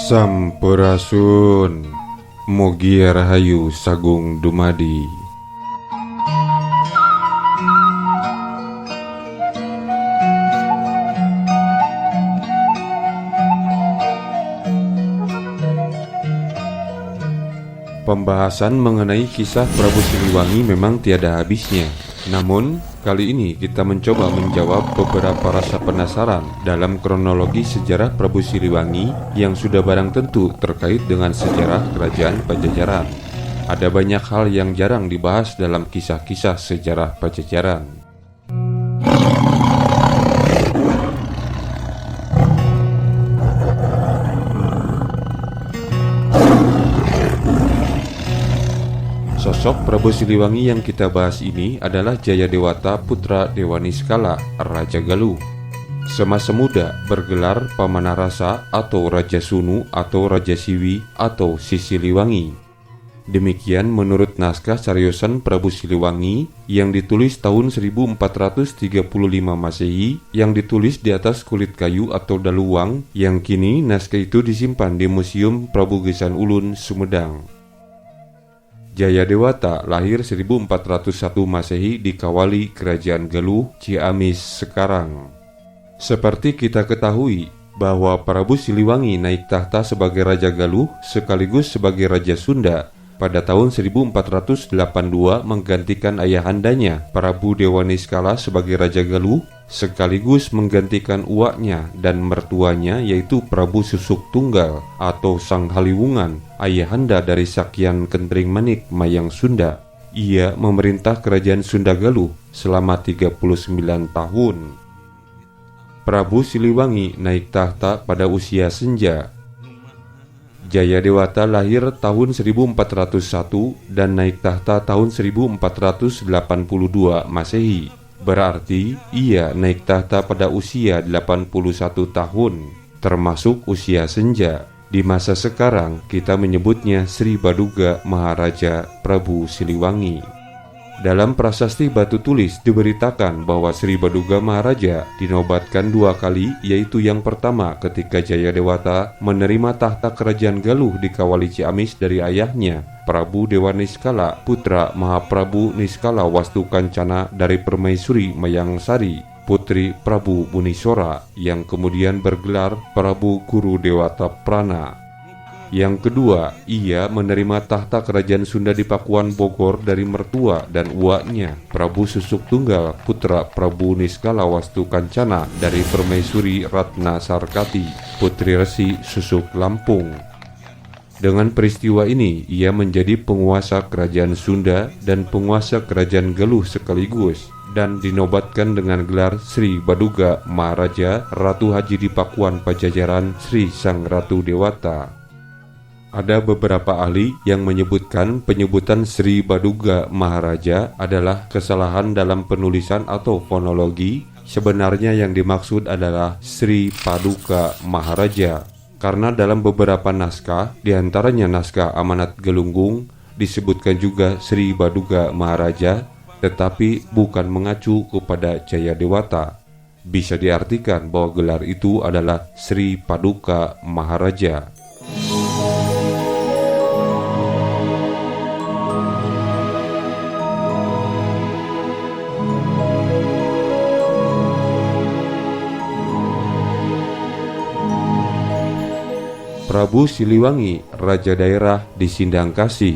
Sampurasun, mugi rahayu sagung dumadi. Pembahasan mengenai kisah Prabu Siliwangi memang tiada habisnya. Namun, kali ini kita mencoba menjawab beberapa rasa penasaran dalam kronologi sejarah Prabu Siliwangi yang sudah barang tentu terkait dengan sejarah kerajaan Pajajaran. Ada banyak hal yang jarang dibahas dalam kisah-kisah sejarah Pajajaran. Sosok Prabu Siliwangi yang kita bahas ini adalah Jayadewata putra Dewa Niskala, Raja Galuh. Semasa muda bergelar Pamanarasa atau Raja Sunu atau Raja Siwi atau Sisiliwangi. Demikian menurut naskah cariosan Prabu Siliwangi yang ditulis tahun 1435 Masehi, yang ditulis di atas kulit kayu atau daluang, yang kini naskah itu disimpan di Museum Prabu Gesan Ulun, Sumedang. Jayadewata lahir 1401 Masehi di Kawali, Kerajaan Galuh, Ciamis sekarang. Seperti kita ketahui bahwa Prabu Siliwangi naik tahta sebagai Raja Galuh sekaligus sebagai Raja Sunda pada tahun 1482 menggantikan ayahandanya Prabu Dewa Niskala sebagai Raja Galuh, sekaligus menggantikan uaknya dan mertuanya yaitu Prabu Susuk Tunggal atau Sang Haliwungan, ayahanda dari Sakyan Kentring Manik Mayang Sunda. Ia memerintah kerajaan Sunda Galuh selama 39 tahun. Prabu Siliwangi naik tahta pada usia senja. Jayadewata lahir tahun 1401 dan naik tahta tahun 1482 Masehi. Berarti ia naik tahta pada usia 81 tahun, termasuk usia senja. Di masa sekarang kita menyebutnya Sri Baduga Maharaja Prabu Siliwangi. Dalam prasasti batu tulis diberitakan bahwa Sri Baduga Maharaja dinobatkan 2 kali, yaitu yang pertama ketika Jayadewata menerima tahta kerajaan Galuh di Kawali Ciamis dari ayahnya Prabu Dewa Niskala, putra Mahaprabu Niskala Wastu Kancana dari Permaisuri Mayangsari, putri Prabu Bunisora, yang kemudian bergelar Prabu Guru Dewata Prana. Yang kedua, ia menerima tahta kerajaan Sunda di Pakuan Bogor dari mertua dan uaknya Prabu Susuk Tunggal, putra Prabu Niskala Wastu Kancana dari Permaisuri Ratna Sarkati, putri Resi Susuk Lampung. Dengan peristiwa ini, ia menjadi penguasa kerajaan Sunda dan penguasa kerajaan Galuh sekaligus, dan dinobatkan dengan gelar Sri Baduga Maharaja Ratu Haji di Pakuan Pajajaran Sri Sang Ratu Dewata. Ada beberapa ahli yang menyebutkan penyebutan Sri Baduga Maharaja adalah kesalahan dalam penulisan atau fonologi. Sebenarnya yang dimaksud adalah Sri Paduka Maharaja, karena dalam beberapa naskah, diantaranya naskah Amanat Gelunggung, disebutkan juga Sri Baduga Maharaja, tetapi bukan mengacu kepada Jayadewata. Bisa diartikan bahwa gelar itu adalah Sri Paduka Maharaja. Prabu Siliwangi, Raja Daerah di Sindangkasi.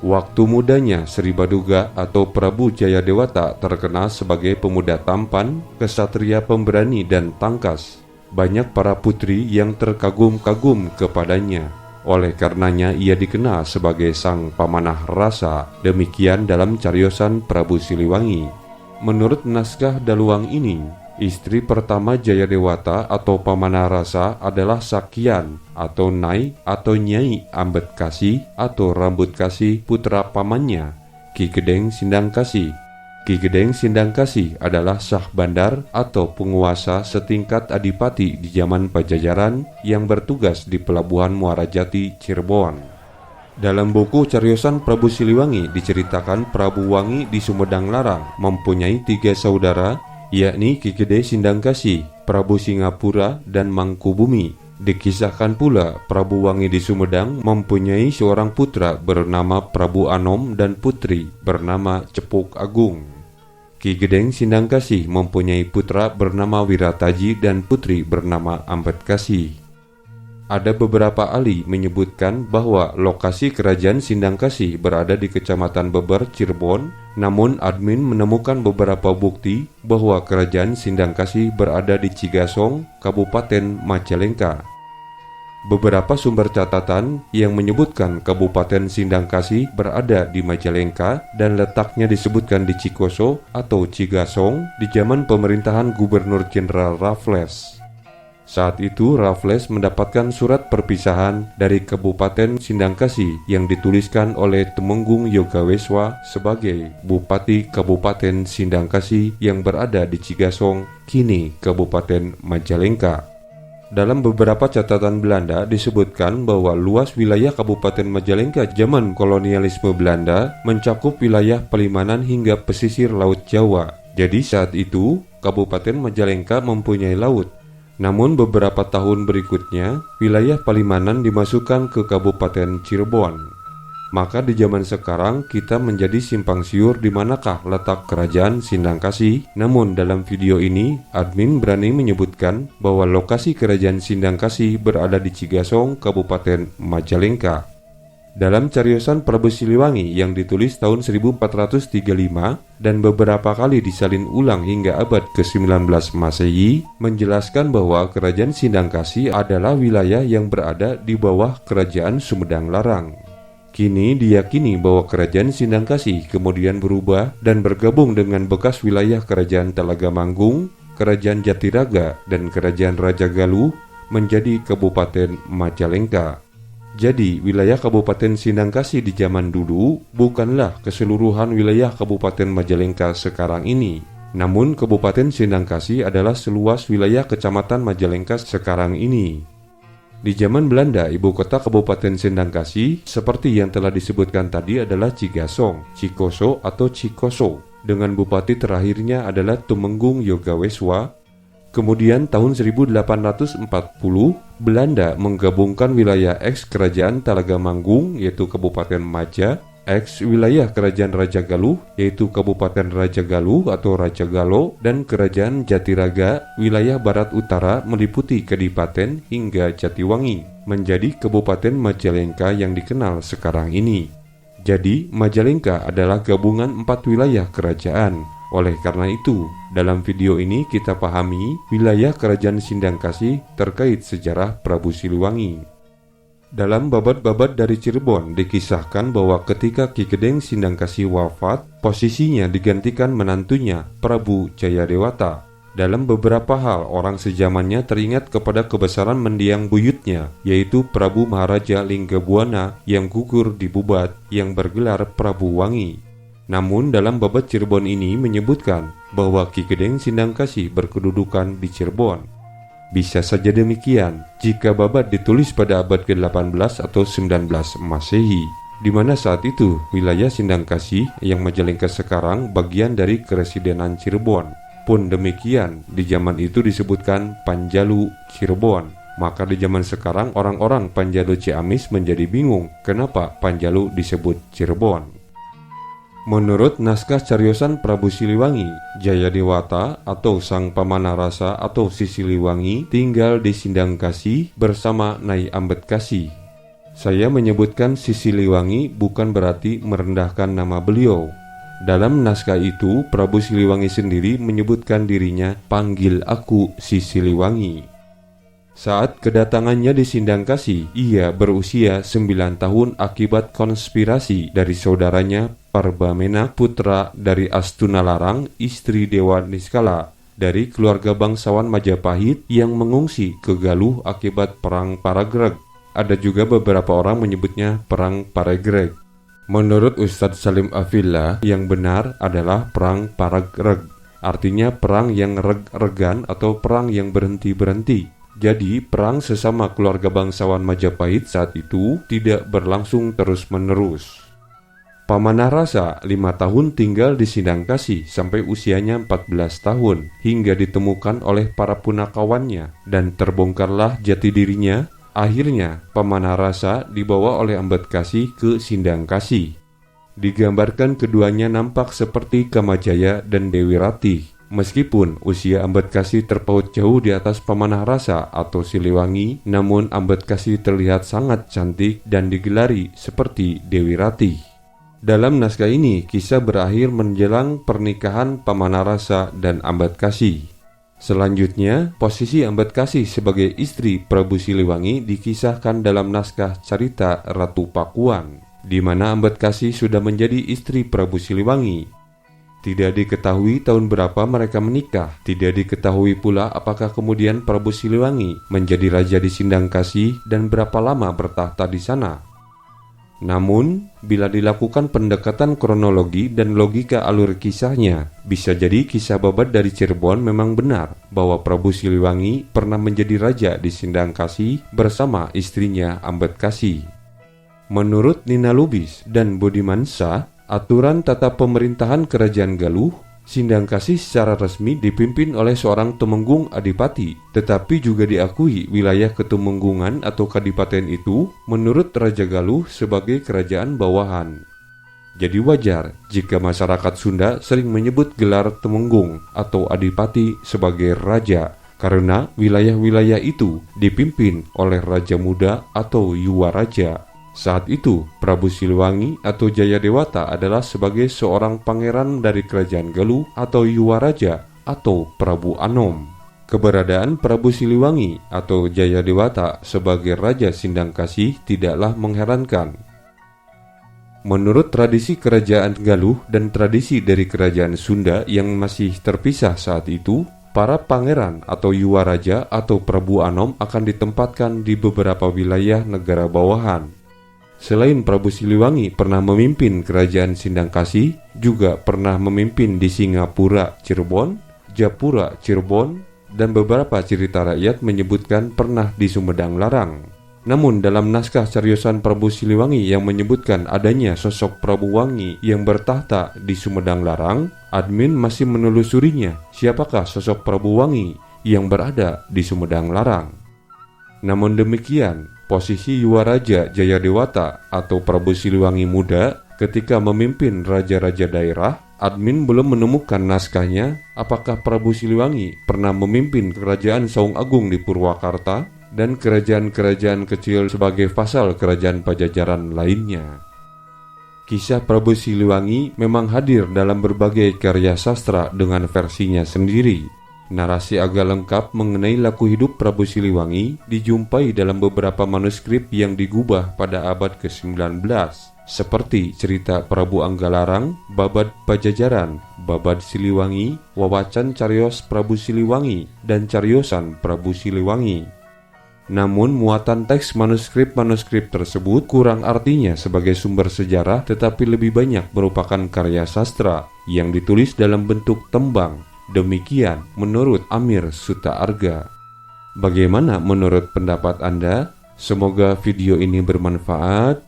Waktu mudanya Sri Baduga atau Prabu Jayadewata terkenal sebagai pemuda tampan, kesatria pemberani dan tangkas. Banyak para putri yang terkagum-kagum kepadanya. Oleh karenanya ia dikenal sebagai Sang Pamanah Rasa. Demikian dalam cariosan Prabu Siliwangi. Menurut naskah daluang ini, istri pertama Jayadewata atau Pamanah Rasa adalah Sakyan atau Nai atau Nyai Ambet Kasih atau Rambut Kasih, putra pamannya Ki Gedeng Sindangkasi. Ki Gedeng Sindangkasi adalah sah bandar atau penguasa setingkat adipati di zaman Pajajaran yang bertugas di Pelabuhan Muara Jati, Cirebon. Dalam buku cariosan Prabu Siliwangi diceritakan Prabu Wangi di Sumedang Larang mempunyai 3 saudara, yakni Ki Gede Sindangkasi, Prabu Singapura, dan Mangkubumi. Dikisahkan pula Prabu Wangi di Sumedang mempunyai seorang putra bernama Prabu Anom dan putri bernama Cepuk Agung. Ki Gedeng Sindangkasih mempunyai putra bernama Wirataji dan putri bernama Ambetkasih. Ada beberapa ahli menyebutkan bahwa lokasi kerajaan Sindangkasih berada di Kecamatan Beber, Cirebon, namun admin menemukan beberapa bukti bahwa kerajaan Sindangkasih berada di Cigasong, Kabupaten Majalengka. Beberapa sumber catatan yang menyebutkan Kabupaten Sindangkasih berada di Majalengka dan letaknya disebutkan di Cikoso atau Cigasong di zaman pemerintahan Gubernur Jenderal Raffles. Saat itu Raffles mendapatkan surat perpisahan dari Kabupaten Sindangkasih yang dituliskan oleh Temenggung Yogaweswa sebagai Bupati Kabupaten Sindangkasih yang berada di Cigasong, kini Kabupaten Majalengka. Dalam beberapa catatan Belanda disebutkan bahwa luas wilayah Kabupaten Majalengka zaman kolonialisme Belanda mencakup wilayah Palimanan hingga pesisir Laut Jawa. Jadi saat itu Kabupaten Majalengka mempunyai laut. Namun beberapa tahun berikutnya, wilayah Palimanan dimasukkan ke Kabupaten Cirebon. Maka di zaman sekarang kita menjadi simpang siur di manakah letak kerajaan Sindangkasih. Namun dalam video ini, admin berani menyebutkan bahwa lokasi kerajaan Sindangkasih berada di Cigasong, Kabupaten Majalengka. Dalam cariosan Prabu Siliwangi yang ditulis tahun 1435 dan beberapa kali disalin ulang hingga abad ke-19 Masehi, menjelaskan bahwa kerajaan Sindangkasih adalah wilayah yang berada di bawah kerajaan Sumedang Larang. Kini diyakini bahwa kerajaan Sindangkasih kemudian berubah dan bergabung dengan bekas wilayah kerajaan Talaga Manggung, kerajaan Jatiraga, dan kerajaan Raja Galuh menjadi Kabupaten Majalengka. Jadi, wilayah Kabupaten Sindangkasih di zaman dulu bukanlah keseluruhan wilayah Kabupaten Majalengka sekarang ini. Namun, Kabupaten Sindangkasih adalah seluas wilayah Kecamatan Majalengka sekarang ini. Di zaman Belanda, ibu kota Kabupaten Sindangkasih seperti yang telah disebutkan tadi adalah Cigasong, Cikoso atau Cikoso, dengan bupati terakhirnya adalah Temenggung Yogaweswa. Kemudian tahun 1840, Belanda menggabungkan wilayah eks Kerajaan Talaga Manggung yaitu Kabupaten Maja, eks wilayah Kerajaan Raja Galuh yaitu Kabupaten Raja Galuh atau Raja Galo, dan Kerajaan Jatiraga wilayah barat utara meliputi Kadipaten hingga Jatiwangi menjadi Kabupaten Majalengka yang dikenal sekarang ini. Jadi Majalengka adalah gabungan 4 wilayah kerajaan. Oleh karena itu, dalam video ini kita pahami wilayah kerajaan Sindangkasih terkait sejarah Prabu Siliwangi. Dalam babat-babat dari Cirebon dikisahkan bahwa ketika Ki Gedeng Sindangkasih wafat, posisinya digantikan menantunya Prabu Jayadewata. Dalam beberapa hal, orang sejamannya teringat kepada kebesaran mendiang buyutnya, yaitu Prabu Maharaja Linggabuana yang gugur di Bubat yang bergelar Prabu Wangi. Namun dalam babat Cirebon ini menyebutkan bahwa Ki Gedeng Sindangkasih berkedudukan di Cirebon. Bisa saja demikian jika babat ditulis pada abad ke-18 atau 19 Masehi, di mana saat itu wilayah Sindangkasih yang Majalengka sekarang bagian dari Keresidenan Cirebon. Pun demikian, di zaman itu disebutkan Panjalu Cirebon. Maka di zaman sekarang orang-orang Panjalu Ciamis menjadi bingung kenapa Panjalu disebut Cirebon. Menurut naskah cariosan Prabu Siliwangi, Jayadewata atau Sang Pamanarasa atau Si Siliwangi tinggal di Sindangkasih bersama Nyai Ambetkasih. Saya menyebutkan Si Siliwangi bukan berarti merendahkan nama beliau. Dalam naskah itu, Prabu Siliwangi sendiri menyebutkan dirinya, "Panggil aku Si Siliwangi." Saat kedatangannya di Sindangkasih, ia berusia 9 tahun akibat konspirasi dari saudaranya Parbamena, putra dari Astuna Larang, istri Dewa Niskala, dari keluarga bangsawan Majapahit yang mengungsi ke Galuh akibat Perang Paragreg. Ada juga beberapa orang menyebutnya Perang Paregreg. Menurut Ustadz Salim Afillah, yang benar adalah Perang Paragreg, artinya perang yang reg-regan atau perang yang berhenti-berhenti. Jadi, perang sesama keluarga bangsawan Majapahit saat itu tidak berlangsung terus-menerus. Pamanah Rasa 5 tahun tinggal di Sindangkasih sampai usianya 14 tahun hingga ditemukan oleh para punakawannya dan terbongkarlah jati dirinya. Akhirnya Pamanah Rasa dibawa oleh Ambedkasi ke Sindangkasih. Digambarkan keduanya nampak seperti Kamajaya dan Dewi Ratih. Meskipun usia Ambedkasi terpaut jauh di atas Pamanah Rasa atau Siliwangi, namun Ambedkasi terlihat sangat cantik dan digelari seperti Dewi Ratih. Dalam naskah ini, kisah berakhir menjelang pernikahan Pamanah Rasa dan Ambedkasi. Selanjutnya, posisi Ambedkasi sebagai istri Prabu Siliwangi dikisahkan dalam naskah Carita Ratu Pakuan, di mana Ambedkasi sudah menjadi istri Prabu Siliwangi. Tidak diketahui tahun berapa mereka menikah. Tidak diketahui pula apakah kemudian Prabu Siliwangi menjadi raja di Sindangkasih dan berapa lama bertahta di sana. Namun, bila dilakukan pendekatan kronologi dan logika alur kisahnya, bisa jadi kisah Babad dari Cirebon memang benar bahwa Prabu Siliwangi pernah menjadi raja di Sindangkasih bersama istrinya Ambedkasi. Menurut Nina Lubis dan Budiman Shah, aturan tata pemerintahan Kerajaan Galuh, Sindangkasih secara resmi dipimpin oleh seorang Tumenggung Adipati, tetapi juga diakui wilayah ketumenggungan atau kadipaten itu menurut Raja Galuh sebagai kerajaan bawahan. Jadi wajar jika masyarakat Sunda sering menyebut gelar Tumenggung atau Adipati sebagai raja, karena wilayah-wilayah itu dipimpin oleh Raja Muda atau Yuwaraja. Saat itu, Prabu Siliwangi atau Jayadewata adalah sebagai seorang pangeran dari Kerajaan Galuh atau Yuwaraja atau Prabu Anom. Keberadaan Prabu Siliwangi atau Jayadewata sebagai Raja Sindangkasih tidaklah mengherankan. Menurut tradisi Kerajaan Galuh dan tradisi dari Kerajaan Sunda yang masih terpisah saat itu, para pangeran atau Yuwaraja atau Prabu Anom akan ditempatkan di beberapa wilayah negara bawahan. Selain Prabu Siliwangi pernah memimpin Kerajaan Sindangkasih, juga pernah memimpin di Singapura, Cirebon, Japura, Cirebon, dan beberapa cerita rakyat menyebutkan pernah di Sumedang Larang. Namun dalam naskah cariosan Prabu Siliwangi yang menyebutkan adanya sosok Prabu Wangi yang bertahta di Sumedang Larang, admin masih menelusurinya siapakah sosok Prabu Wangi yang berada di Sumedang Larang. Namun demikian, posisi Yuwaraja Jayadewata atau Prabu Siliwangi muda ketika memimpin raja-raja daerah, admin belum menemukan naskahnya apakah Prabu Siliwangi pernah memimpin kerajaan Saung Agung di Purwakarta dan kerajaan-kerajaan kecil sebagai vasal kerajaan Pajajaran lainnya. Kisah Prabu Siliwangi memang hadir dalam berbagai karya sastra dengan versinya sendiri. Narasi agak lengkap mengenai laku hidup Prabu Siliwangi dijumpai dalam beberapa manuskrip yang digubah pada abad ke-19, seperti cerita Prabu Anggalarang, Babad Pajajaran, Babad Siliwangi, Wawacan Carios Prabu Siliwangi, dan Cariosan Prabu Siliwangi. Namun muatan teks manuskrip-manuskrip tersebut kurang artinya sebagai sumber sejarah, tetapi lebih banyak merupakan karya sastra yang ditulis dalam bentuk tembang. Demikian menurut Amir Suta Arga. Bagaimana menurut pendapat Anda? Semoga video ini bermanfaat.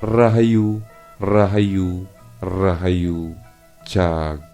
Rahayu, Rahayu, Rahayu, Cak.